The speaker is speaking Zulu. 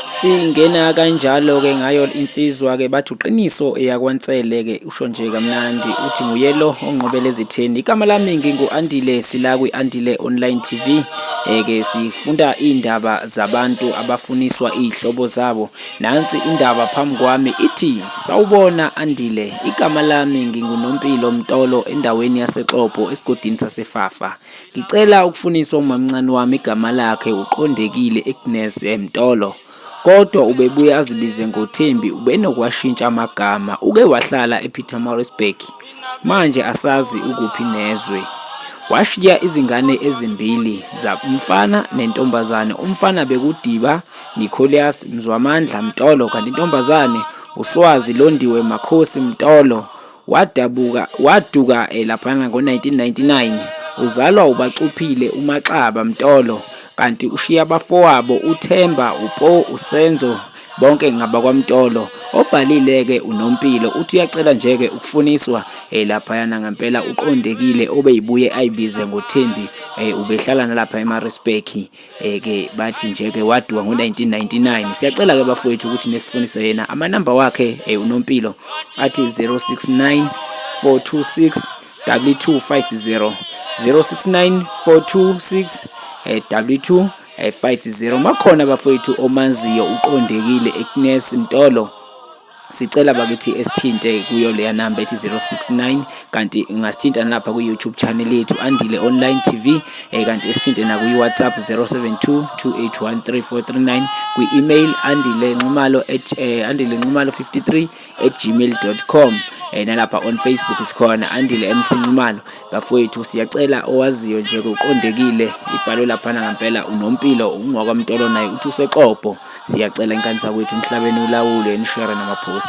Singena kanjalo ke ngayo insizwa ke bathi uqiniso eyakwaNsele ke usho nje kamnandi uthi nguyelo onqobele ezitheni. Igama lami ngingu-Andile sila kwi-Andile Online TV. Ke sifunda indaba zabantu abafuniswa izihlobo zabo. Nansi indaba phambi kwami ithi sawubona Andile, igama lami nginguNompilo Mtolo endaweni yaseXhobo esigodini saseFafa. Ngicela ukufuniswa umamncane wami igama lakhe uqondekile Agnes Mtolo. Kodwa ubebuye azibize ngoThembi, ubenokwashintsha amagama. Uke wahlala ePietermaritzburg, manje asazi ukuphi nezwe. Washiya izingane ezimbili umfana nentombazane. Umfana bekuDiba Nicholas Mzwamandla Mtolo, kanti intombazane uSwazi Londiwe Makhosi Mtolo. Waduka laphana ngo-1999. Uzalwa uBacuphile uMaxaba Mtolo, kanti ushiya abafowabo uThemba, uPo, uSenzo, bonke ngabakwaMtolo. Obhalile-ke uNompilo uthi uyacela nje-ke ukufuniswa laphayana ngempela uqondekile obeyibuye ayibize ngoThembi. Ubehlala nalapha eMaritzburg. Ke bathi nje-ke waduka ngo-1999. Siyacela-ke bafowethu ukuthi nesifunise yena. Amanamba wakhe uNompilo athi 069 426 2250 069 426 2250. Makhona bafowethu omaziyo uqondekile Agnes Mtolo, sicela bakithi esithinte kuyo leya namba ethi 069, kanti ungasithinta lapha ku-YouTube channel yethu Andile Online TV, kanti esithinte na ku-WhatsApp 072 2813439, kwi-email andilenxumalo53@gmail.com. Nalapha on Facebook sikhona Andile MC Nxumalo. Bafowethu siyacela owaziyo nje uqondekile ibhalwe laphana ngempela uNompilo ungwakwaMtolo naye uthi useXhobo. Siyacela inkanisa kwethu emhlabeni ulawule nishare namapost.